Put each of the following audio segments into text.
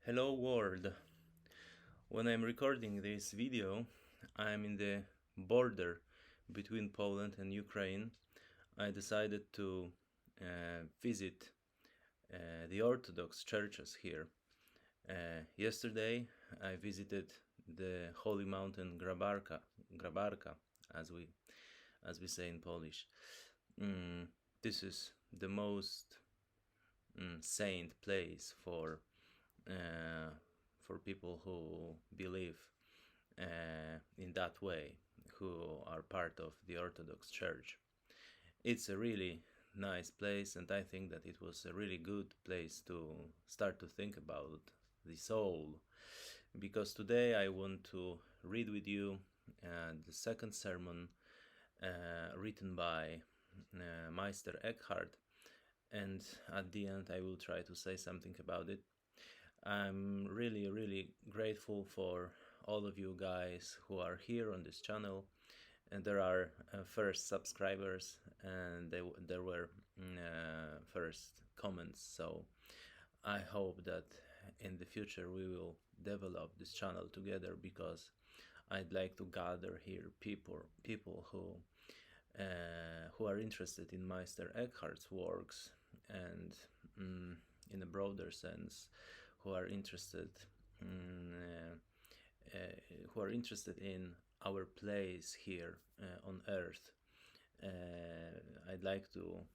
Hello world. When I'm recording this video, I'm in the border between Poland and Ukraine. I decided to visit the Orthodox churches here. Yesterday, I visited the holy mountain Grabarka, as we say in Polish. This is the most saint place uh, for people who believe in that way, who are part of the Orthodox Church. It's a really nice place, and I think that it was a really good place to start to think about the soul. Because today I want to read with you the second sermon written by Meister Eckhart, and at the end I will try to say something about it. I'm really, really grateful for all of you guys who are here on this channel. And there are first subscribers, and there were first comments. So I hope that in the future we will develop this channel together, because I'd like to gather here people who are interested in Meister Eckhart's works, and in a broader sense, who are interested in our place here on earth. I'd like to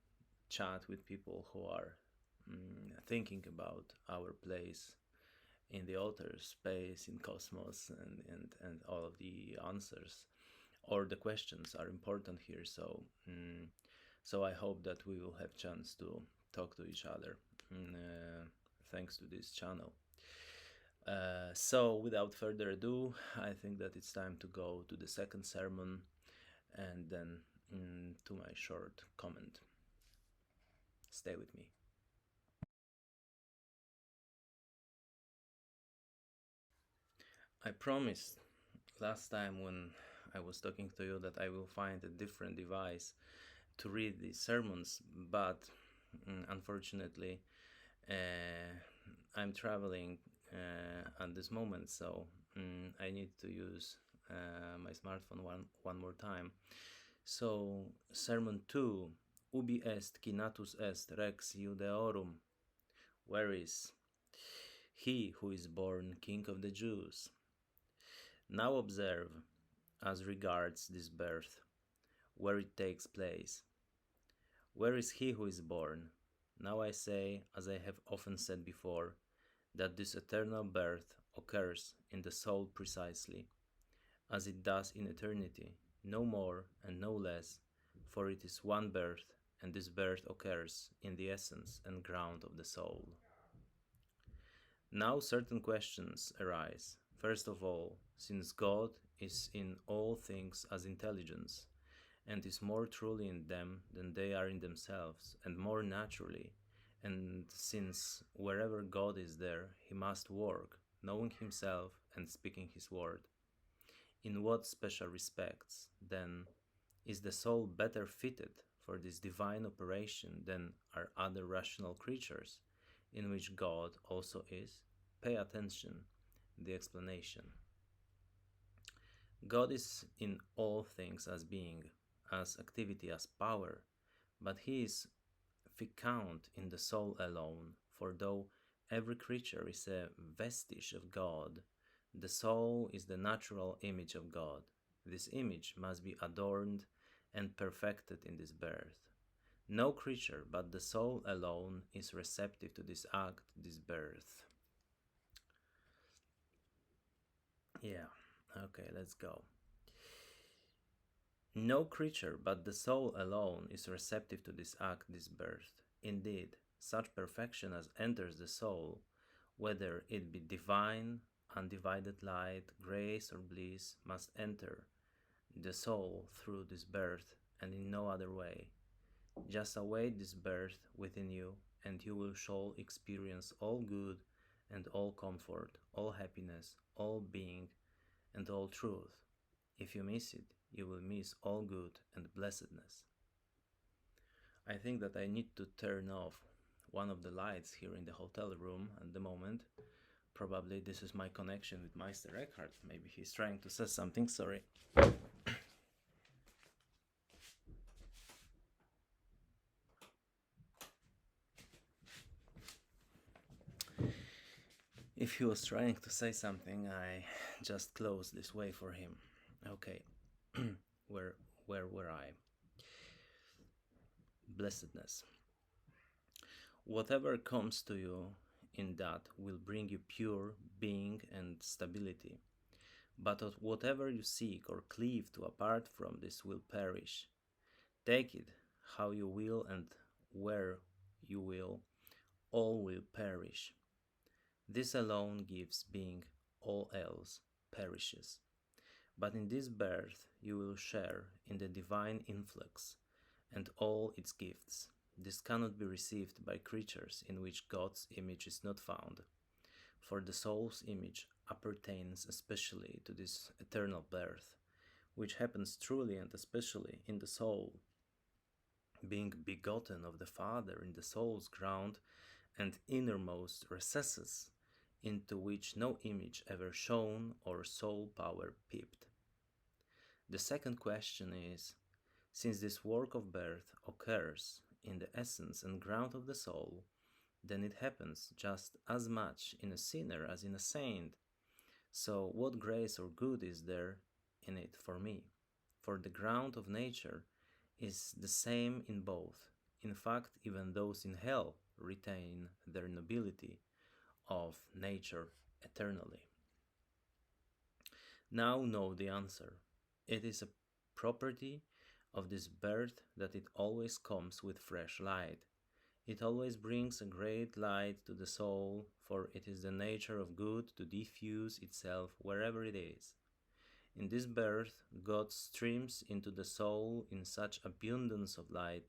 chat with people who are thinking about our place in the outer space, in cosmos, and all of the answers or the questions are important here. So I hope that we will have chance to talk to each other thanks to this channel. So without further ado, I think that it's time to go to the second sermon and then to my short comment. Stay with me. I promised last time when I was talking to you that I will find a different device to read these sermons, but unfortunately I'm traveling at this moment, so I need to use my smartphone one more time. So sermon 2, ubi est qui natus est rex Judeorum, where is he who is born King of the Jews? Now observe, as regards this birth, where it takes place. Where is he who is born? Now I say, as I have often said before, that this eternal birth occurs in the soul precisely, as it does in eternity, no more and no less, for it is one birth, and this birth occurs in the essence and ground of the soul. Now certain questions arise. First of all, since God is in all things as intelligence, and is more truly in them than they are in themselves, and more naturally, and since wherever God is there, he must work, knowing himself and speaking his word. In what special respects, then, is the soul better fitted for this divine operation than are other rational creatures, in which God also is? Pay attention, the explanation. God is in all things as being, as activity, as power, but he is fecund in the soul alone, for though every creature is a vestige of God, the soul is the natural image of God. This image must be adorned and perfected in this birth. No creature but the soul alone is receptive to this act, this birth. Yeah, okay, let's go. No creature but the soul alone is receptive to this act, this birth. Indeed, such perfection as enters the soul, whether it be divine, undivided light, grace, or bliss, must enter the soul through this birth and in no other way. Just await this birth within you, and you will shall experience all good and all comfort, all happiness, all being, and all truth. If you miss it, you will miss all good and blessedness. I think that I need to turn off one of the lights here in the hotel room at the moment, Probably this is my connection with Meister Eckhart. Maybe he's trying to say something. Sorry. If he was trying to say something, I just closed this way for him. Okay. where where were I? Blessedness. Whatever comes to you in that will bring you pure being and stability. But whatever you seek or cleave to apart from this will perish. Take it how you will and where you will, all will perish. This alone gives being, all else perishes. But in this birth you will share in the divine influx and all its gifts. This cannot be received by creatures in which God's image is not found, for the soul's image appertains especially to this eternal birth, which happens truly and especially in the soul, being begotten of the Father in the soul's ground and innermost recesses, into which no image ever shone or soul power peeped. The second question is, since this work of birth occurs in the essence and ground of the soul, then it happens just as much in a sinner as in a saint. So, what grace or good is there in it for me? For the ground of nature is the same in both. In fact, even those in hell retain their nobility of nature eternally. Now know the answer. It is a property of this birth that it always comes with fresh light. It always brings a great light to the soul, for it is the nature of good to diffuse itself wherever it is. In this birth, God streams into the soul in such abundance of light,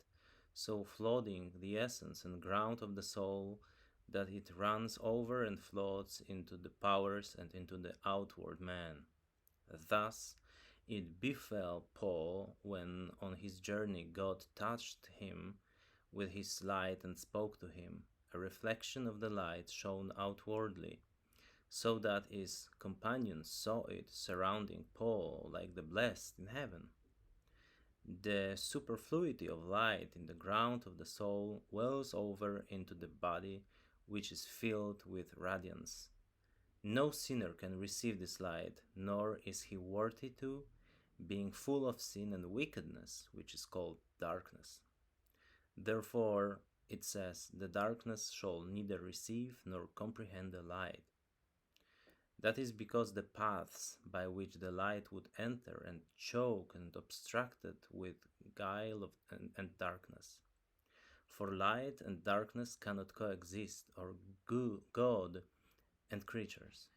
so flooding the essence and ground of the soul, that it runs over and floats into the powers and into the outward man. Thus, it befell Paul when on his journey God touched him with his light and spoke to him. A reflection of the light shone outwardly, so that his companions saw it surrounding Paul like the blessed in heaven. The superfluity of light in the ground of the soul wells over into the body, which is filled with radiance. No sinner can receive this light, nor is he worthy to, being full of sin and wickedness, which is called darkness. Therefore, it says, the darkness shall neither receive nor comprehend the light. That is because the paths by which the light would enter and choke and obstruct it with guile and darkness. For light and darkness cannot coexist, or God and creatures.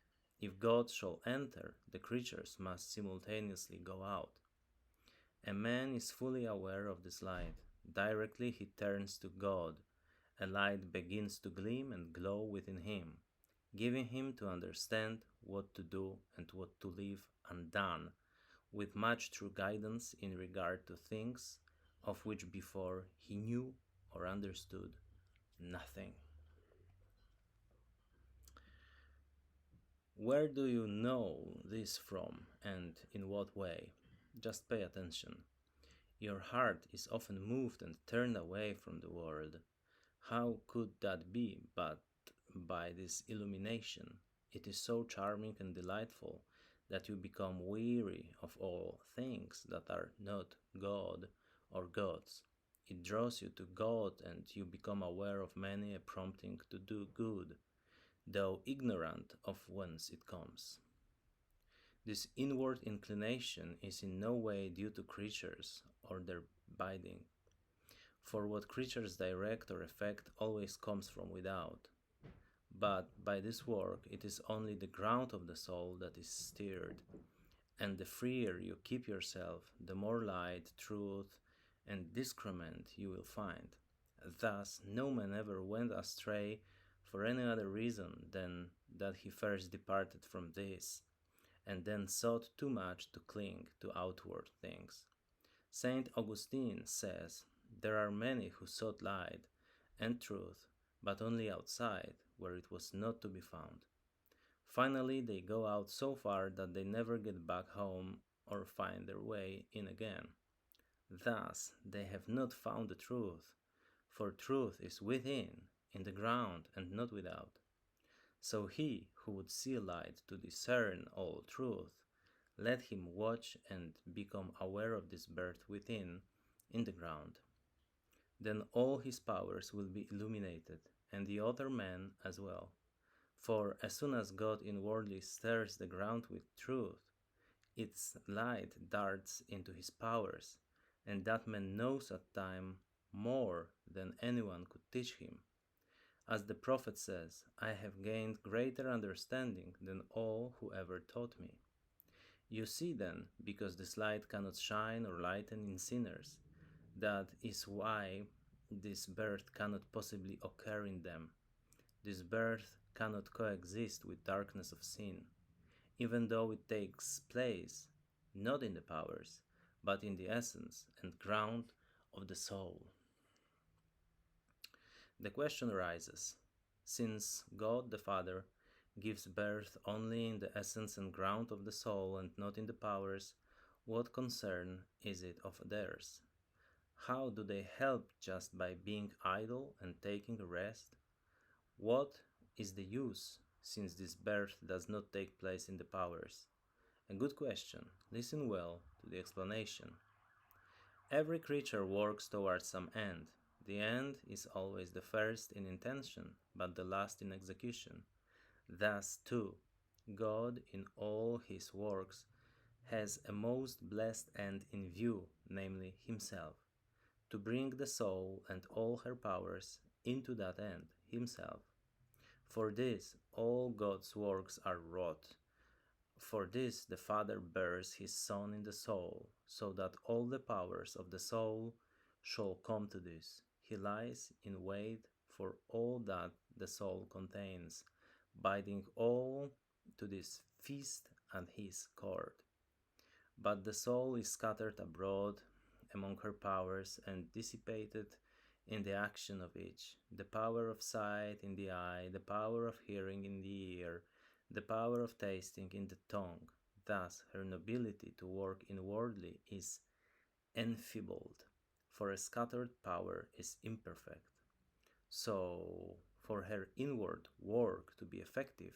If God shall enter, the creatures must simultaneously go out. A man is fully aware of this light. Directly he turns to God, a light begins to gleam and glow within him, giving him to understand what to do and what to leave undone, with much true guidance in regard to things of which before he knew or understood nothing. Where do you know this from, and in what way? Just pay attention. Your heart is often moved and turned away from the world. How could that be but by this illumination? It is so charming and delightful that you become weary of all things that are not God or gods. It draws you to God, and you become aware of many a prompting to do good, though ignorant of whence it comes. This inward inclination is in no way due to creatures or their bidding, for what creatures direct or effect always comes from without. But by this work it is only the ground of the soul that is stirred, and the freer you keep yourself, the more light, truth, and discernment you will find. Thus no man ever went astray for any other reason than that he first departed from this, and then sought too much to cling to outward things. Saint Augustine says, there are many who sought light and truth, but only outside, where it was not to be found. Finally, they go out so far that they never get back home or find their way in again. Thus, they have not found the truth, for truth is within, in the ground, and not without. So he who would see light to discern all truth, let him watch and become aware of this birth within, in the ground. Then all his powers will be illuminated, and the other man as well. For as soon as God inwardly stirs the ground with truth, its light darts into his powers, and that man knows at time more than anyone could teach him. As the prophet says, I have gained greater understanding than all who ever taught me. You see then, because this light cannot shine or lighten in sinners, that is why this birth cannot possibly occur in them. This birth cannot coexist with darkness of sin, even though it takes place not in the powers, but in the essence and ground of the soul. The question arises, since God the Father gives birth only in the essence and ground of the soul and not in the powers, what concern is it of theirs? How do they help just by being idle and taking a rest? What is the use, since this birth does not take place in the powers? A good question. Listen well to the explanation. Every creature works towards some end. The end is always the first in intention, but the last in execution. Thus, too, God in all his works has a most blessed end in view, namely himself, to bring the soul and all her powers into that end, himself. For this all God's works are wrought. For this the Father bears his Son in the soul, so that all the powers of the soul shall come to this. He lies in wait for all that the soul contains, bidding all to this feast at his court. But the soul is scattered abroad among her powers and dissipated in the action of each, the power of sight in the eye, the power of hearing in the ear, the power of tasting in the tongue. Thus her nobility to work inwardly is enfeebled, for a scattered power is imperfect. So, for her inward work to be effective,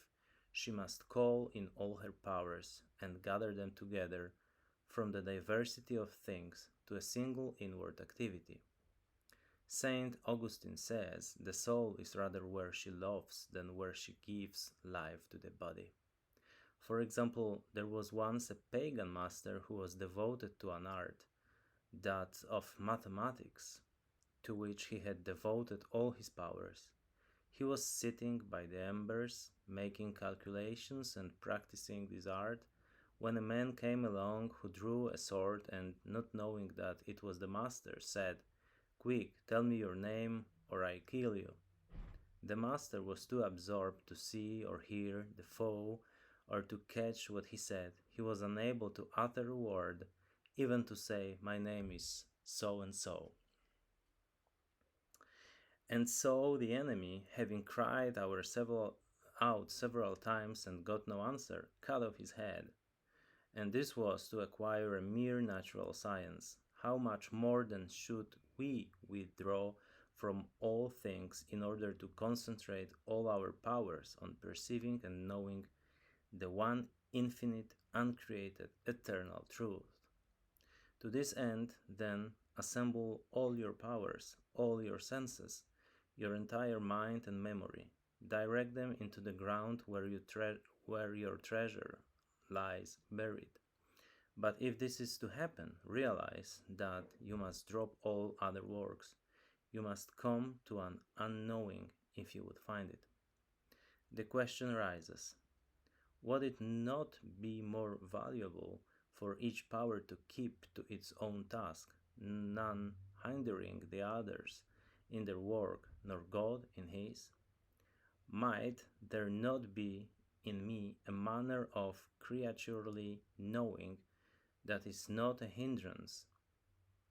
she must call in all her powers and gather them together from the diversity of things to a single inward activity. Saint Augustine says the soul is rather where she loves than where she gives life to the body. For example, there was once a pagan master who was devoted to an art, that of mathematics, to which he had devoted all his powers. He was sitting by the embers, making calculations and practicing this art, when a man came along who drew a sword and, not knowing that it was the master, said, "Quick, tell me your name, or I kill you." The master was too absorbed to see or hear the foe, or to catch what he said. He was unable to utter a word, even to say, "My name is so and so." And so the enemy, having cried out several times and got no answer, cut off his head. And this was to acquire a mere natural science. How much more then should we withdraw from all things in order to concentrate all our powers on perceiving and knowing the one infinite, uncreated, eternal truth? To this end, then, assemble all your powers, all your senses, your entire mind and memory. Direct them into the ground where your treasure lies buried. But if this is to happen, realize that you must drop all other works. You must come to an unknowing if you would find it. The question arises, would it not be more valuable for each power to keep to its own task, none hindering the others in their work, nor God in his? Might there not be in me a manner of creaturely knowing that is not a hindrance,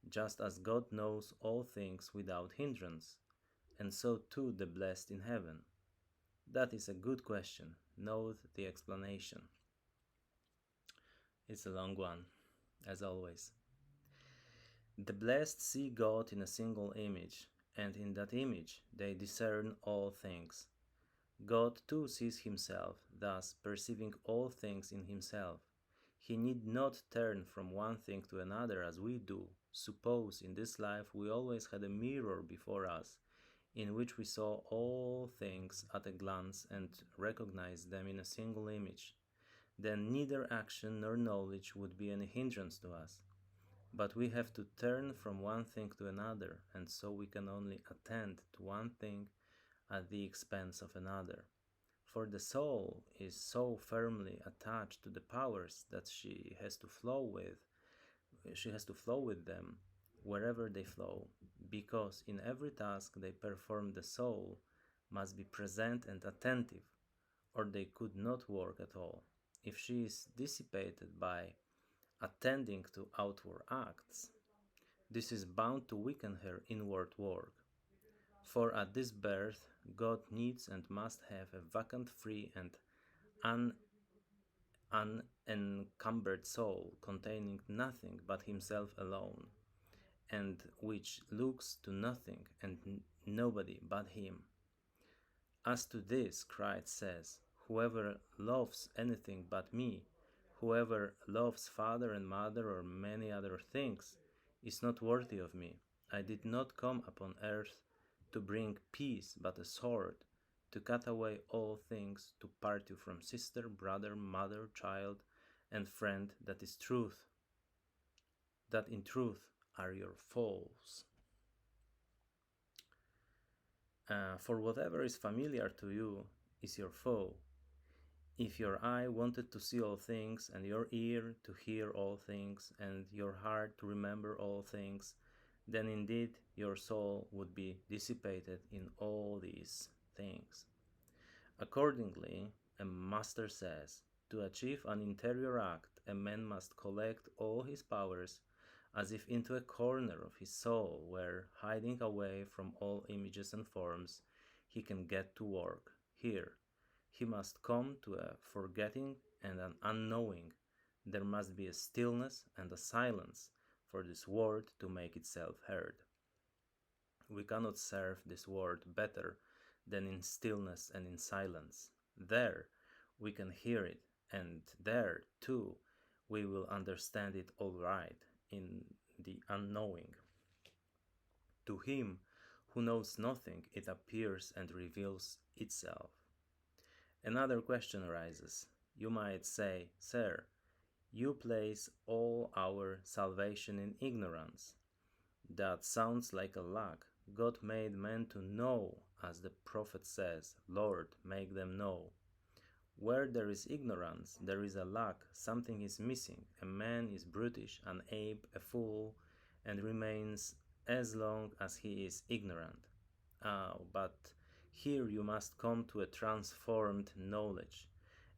just as God knows all things without hindrance, and so too the blessed in heaven? That is a good question. Note the explanation. It's a long one, as always. The blessed see God in a single image, and in that image they discern all things. God too sees himself, thus perceiving all things in himself. He need not turn from one thing to another as we do. Suppose in this life we always had a mirror before us, in which we saw all things at a glance and recognized them in a single image. Then neither action nor knowledge would be any hindrance to us. But we have to turn from one thing to another, and so we can only attend to one thing at the expense of another. For the soul is so firmly attached to the powers that she has to flow with them wherever they flow, because in every task they perform the soul must be present and attentive, or they could not work at all. If she is dissipated by attending to outward acts, this is bound to weaken her inward work. For at this birth, God needs and must have a vacant, free, and unencumbered soul containing nothing but himself alone, and which looks to nothing and nobody but him. As to this, Christ says, whoever loves anything but me, whoever loves father and mother or many other things, is not worthy of me. I did not come upon earth to bring peace, but a sword, to cut away all things, to part you from sister, brother, mother, child, and friend, that in truth are your foes. For whatever is familiar to you is your foe. If your eye wanted to see all things, and your ear to hear all things, and your heart to remember all things, then indeed your soul would be dissipated in all these things. Accordingly, a master says, to achieve an interior act, a man must collect all his powers as if into a corner of his soul, where, hiding away from all images and forms, he can get to work. Here, he must come to a forgetting and an unknowing. There must be a stillness and a silence for this word to make itself heard. We cannot serve this word better than in stillness and in silence. There we can hear it, and there, too, we will understand it all right in the unknowing. To him who knows nothing, it appears and reveals itself. Another question arises. You might say, Sir, you place all our salvation in ignorance. That sounds like a lack. God made men to know, as the prophet says, Lord, make them know. Where there is ignorance, there is a lack, something is missing. A man is brutish, an ape, a fool, and remains as long as he is ignorant. But here you must come to a transformed knowledge,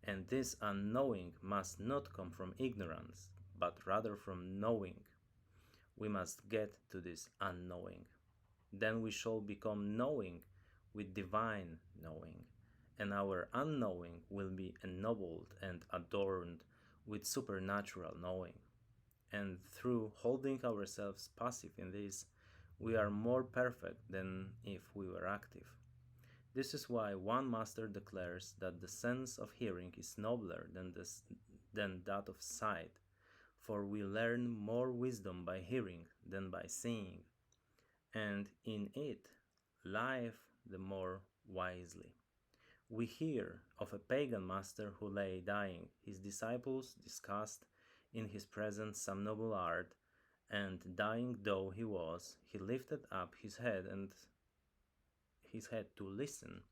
and this unknowing must not come from ignorance, but rather from knowing. We must get to this unknowing. Then we shall become knowing with divine knowing, and our unknowing will be ennobled and adorned with supernatural knowing. And through holding ourselves passive in this, we are more perfect than if we were active. This is why one master declares that the sense of hearing is nobler than that of sight, for we learn more wisdom by hearing than by seeing, and in it live the more wisely. We hear of a pagan master who lay dying. His disciples discussed in his presence some noble art, and dying though he was, he lifted up his head to listen,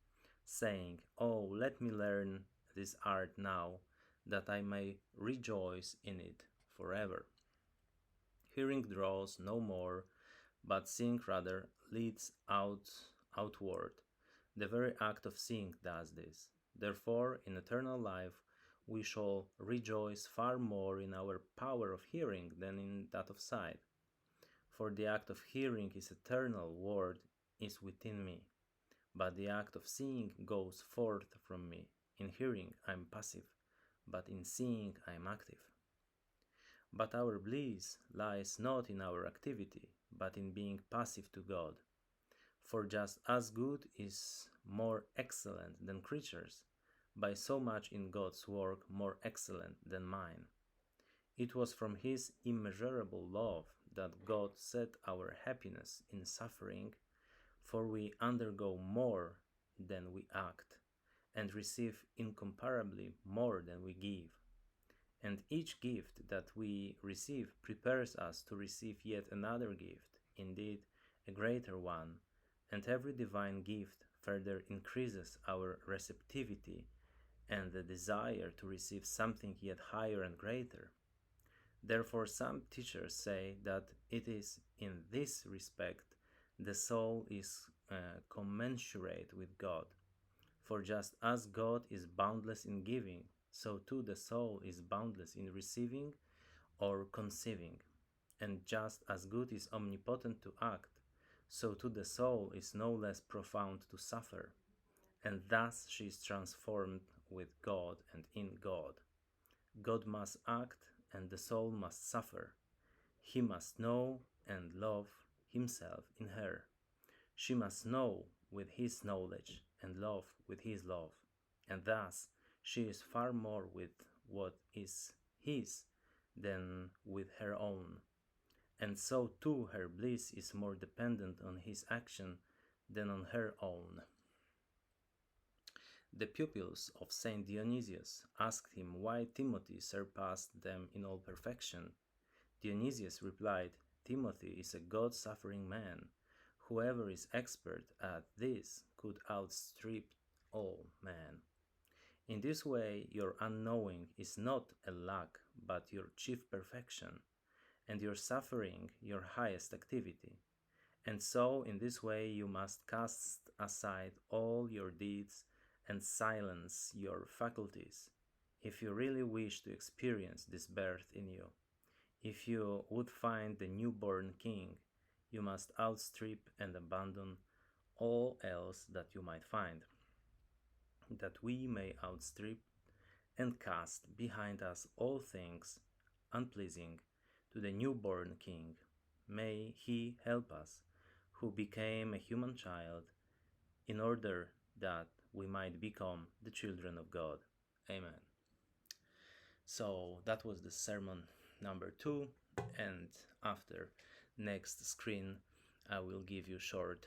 saying, Oh, let me learn this art now, that I may rejoice in it forever. Hearing draws no more, but seeing rather leads outward. The very act of seeing does this. Therefore, in eternal life, we shall rejoice far more in our power of hearing than in that of sight. For the act of hearing is eternal, word is within me. but the act of seeing goes forth from me. In hearing, I am passive, but in seeing, I am active. But our bliss lies not in our activity, but in being passive to God. For just as good is more excellent than creatures, by so much in God's work more excellent than mine. It was from His immeasurable love that God set our happiness in suffering, for we undergo more than we act, and receive incomparably more than we give. And each gift that we receive prepares us to receive yet another gift, indeed, a greater one, and every divine gift further increases our receptivity and the desire to receive something yet higher and greater. Therefore, some teachers say that it is in this respect the soul is commensurate with God. For just as God is boundless in giving, so too the soul is boundless in receiving or conceiving. And just as good is omnipotent to act, so too the soul is no less profound to suffer. And thus she is transformed with God and in God. God must act and the soul must suffer. He must know and love himself in her. She must know with his knowledge and love with his love. And thus she is far more with what is his than with her own. And so too her bliss is more dependent on his action than on her own. The pupils of Saint Dionysius asked him why Timothy surpassed them in all perfection. Dionysius replied, Timothy is a God-suffering man. Whoever is expert at this could outstrip all men. In this way, your unknowing is not a lack, but your chief perfection, and your suffering your highest activity. And so, in this way, you must cast aside all your deeds and silence your faculties, if you really wish to experience this birth in you. If you would find the newborn king, you must outstrip and abandon all else that you might find, that we may outstrip and cast behind us all things unpleasing to the newborn king. May he help us, who became a human child, in order that we might become the children of God. Amen. So that was the sermon number 2, and after next screen I will give you short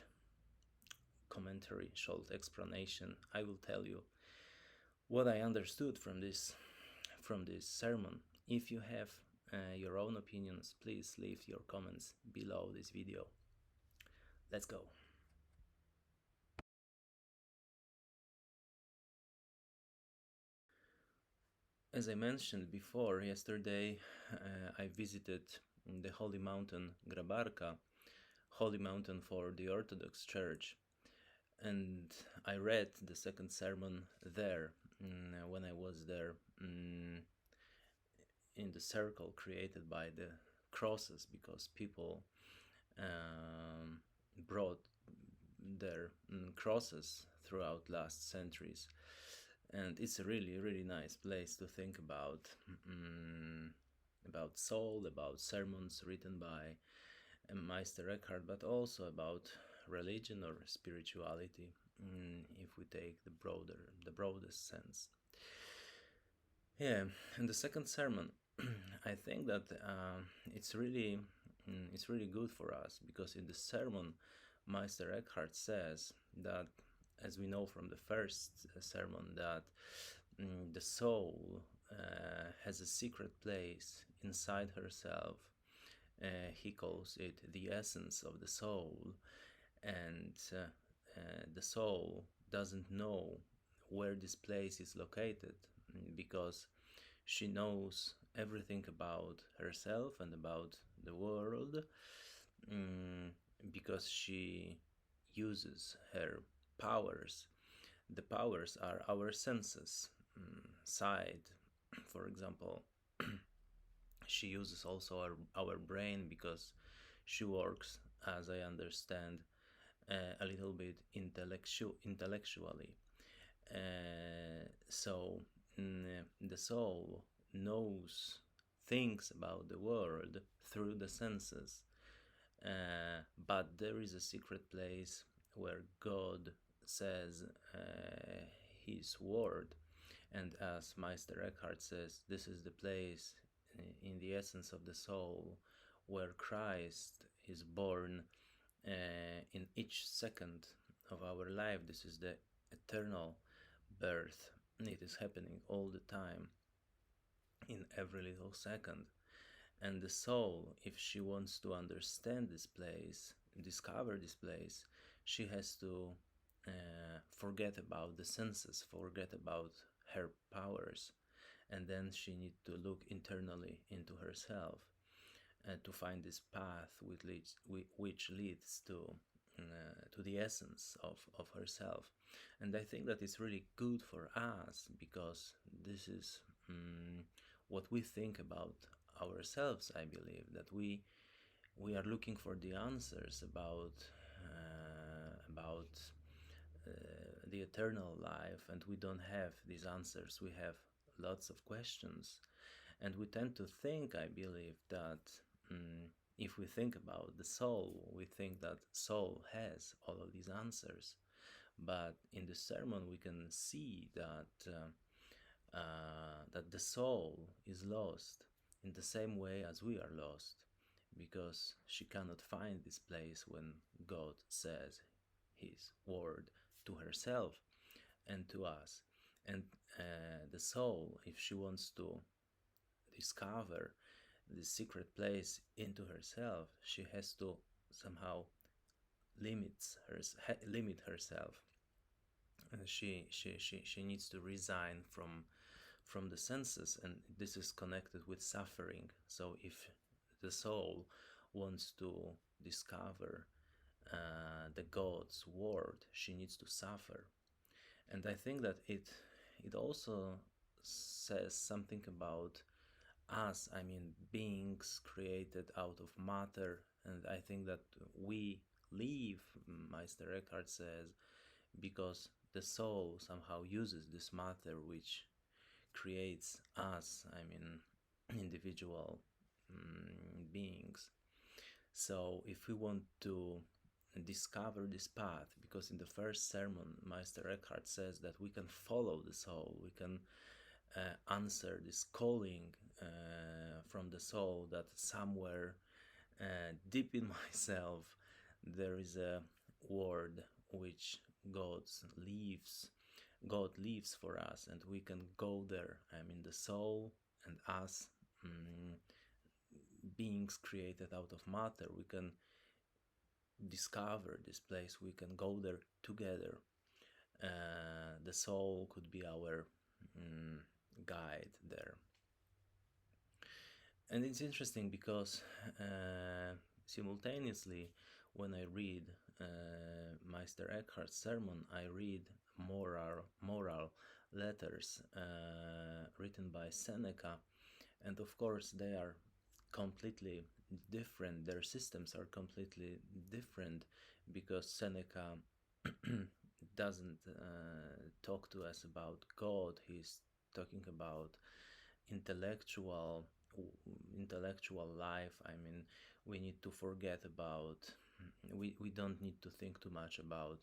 commentary, short explanation. I will tell you what I understood from this sermon. If you have your own opinions, please leave your comments below this video. Let's go. As I mentioned before, yesterday I visited the holy mountain Grabarka, holy mountain for the Orthodox Church, and I read the second sermon there when I was there in the circle created by the crosses, because people brought their crosses throughout last centuries. And it's a really, really nice place to think about soul, about sermons written by Meister Eckhart, but also about religion or spirituality, if we take the broadest sense. Yeah, and the second sermon, I think that it's really good for us, because in the sermon, Meister Eckhart says that, as we know from the first sermon, that the soul has a secret place inside herself. He calls it the essence of the soul, and the soul doesn't know where this place is located, because she knows everything about herself and about the world, because she uses her powers. The powers are our senses. Sight, for example. She uses also our brain, because she works, as I understand, a little bit intellectually. So the soul knows things about the world through the senses, but there is a secret place where God says His word, and as Meister Eckhart says, this is the place in the essence of the soul where Christ is born in each second of our life. This is the eternal birth. It is happening all the time, in every little second. And the soul, if she wants to understand this place, discover this place, she has to forget about the senses, forget about her powers, and then she needs to look internally into herself and to find this path which leads to the essence of herself. And I think that it's really good for us because this is what we think about ourselves. I believe that we are looking for the answers about the eternal life, and we don't have these answers. We have lots of questions, and we tend to think, I believe, that if we think about the soul, we think that soul has all of these answers. But in the sermon, we can see that the soul is lost in the same way as we are lost, because she cannot find this place when God says His word to herself and to us. And the soul, if she wants to discover the secret place into herself, she has to somehow limit herself. She needs to resign from the senses, and this is connected with suffering. So if the soul wants to discover the God's word, she needs to suffer. And I think that it also says something about us, I mean, beings created out of matter. And I think that we live, Meister Eckhart says, because the soul somehow uses this matter which creates us, I mean, individual beings. So if we want to discover this path, because in the first sermon, Meister Eckhart says that we can follow the soul, we can answer this calling from the soul, that somewhere deep in myself there is a word which leaves God leaves for us, and we can go there. I mean, the soul and us, beings created out of matter, we can discover this place, we can go there together. The soul could be our guide there. And it's interesting because simultaneously, when I read Meister Eckhart's sermon, I read moral letters written by Seneca, and of course they are completely different. Their systems are completely different, because Seneca doesn't talk to us about God. He's talking about intellectual life. I mean, we need to forget about, we don't need to think too much about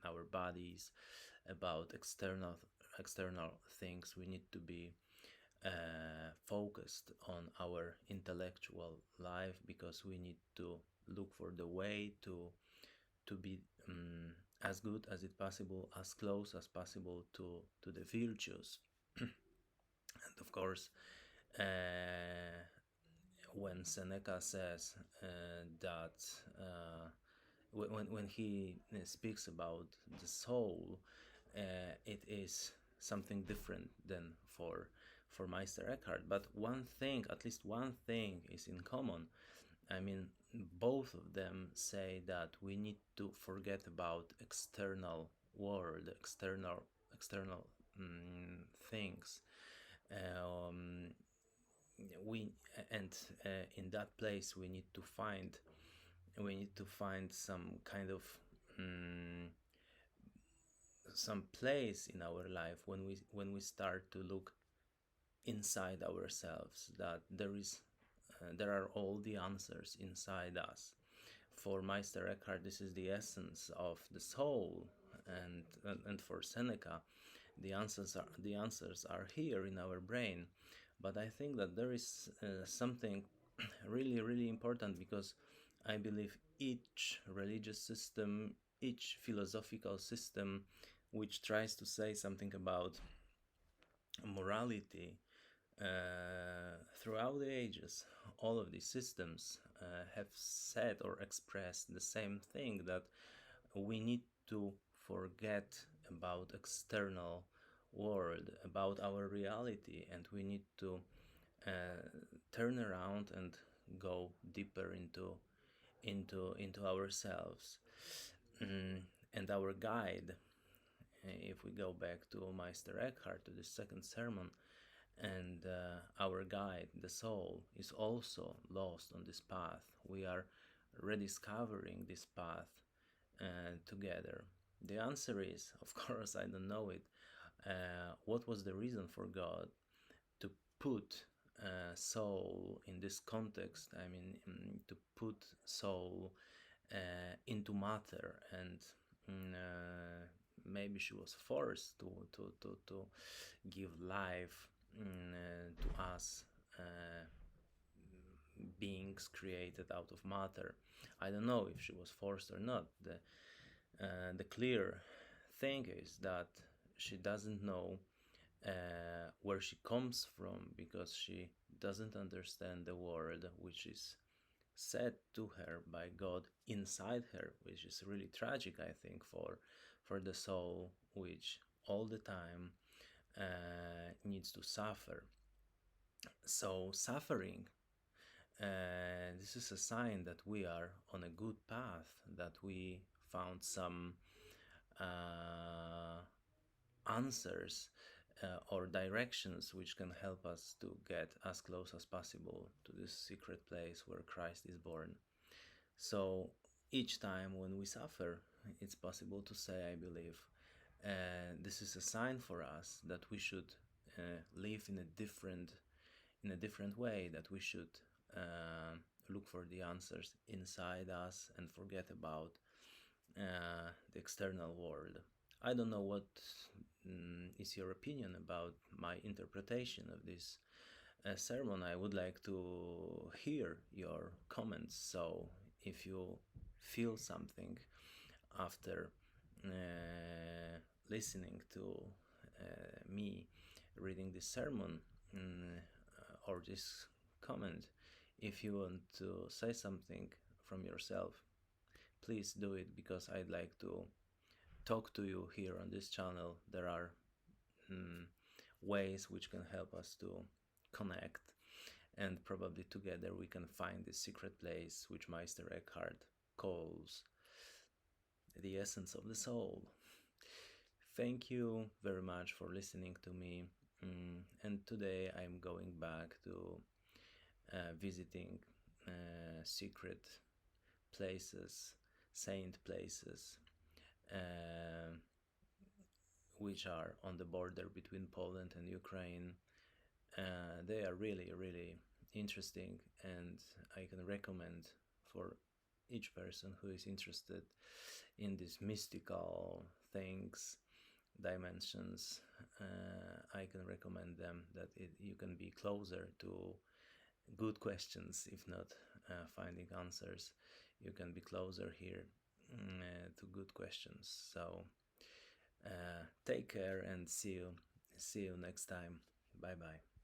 our bodies, about external things. We need to be focused on our intellectual life, because we need to look for the way to be as good as it possible, as close as possible to the virtues. And of course, when Seneca says that when he speaks about the soul, it is something different than for Meister Eckhart. But one thing, at least one thing, is in common. I mean, both of them say that we need to forget about external world, external things. Um, we and In that place we need to find some kind of mm, some place in our life when we start to look inside ourselves, that there are all the answers inside us. For Meister Eckhart, this is the essence of the soul, and for Seneca, the answers are here in our brain. But I think that there is something really important, because I believe each religious system, each philosophical system which tries to say something about morality, throughout the ages, all of these systems have said or expressed the same thing, that we need to forget about external world, about our reality, and we need to turn around and go deeper into ourselves. Mm, and our guide, if we go back to Meister Eckhart, to the second sermon, and our guide, the soul, is also lost on this path. We are rediscovering this path together. The answer is, of course, I don't know it. What was the reason for God to put soul in this context? I mean, to put soul into matter, and maybe she was forced to give life to us, beings created out of matter. I don't know if she was forced or not. The clear thing is that she doesn't know where she comes from, because she doesn't understand the world which is said to her by God inside her, which is really tragic, I think, for the soul, which all the time needs to suffer. So suffering, this is a sign that we are on a good path, that we found some uh, answers or directions which can help us to get as close as possible to this secret place where Christ is born. So each time when we suffer, it's possible to say, I believe, this is a sign for us that we should live in a different way, that we should uh, look for the answers inside us and forget about the external world. I don't know what is your opinion about my interpretation of this sermon. I would like to hear your comments. So if you feel something after listening to me reading this sermon, or this comment, if you want to say something from yourself, please do it, because I'd like to talk to you here on this channel. There are ways which can help us to connect, and probably together we can find this secret place which Meister Eckhart calls the essence of the soul. Thank you very much for listening to me. And today I'm going back to visiting secret places, saint places, uh, which are on the border between Poland and Ukraine. They are really interesting, and I can recommend for each person who is interested in these mystical things, dimensions. I can recommend them, that you can be closer to good questions, if not finding answers. You can be closer here to good questions. So take care, and see you next time. Bye bye.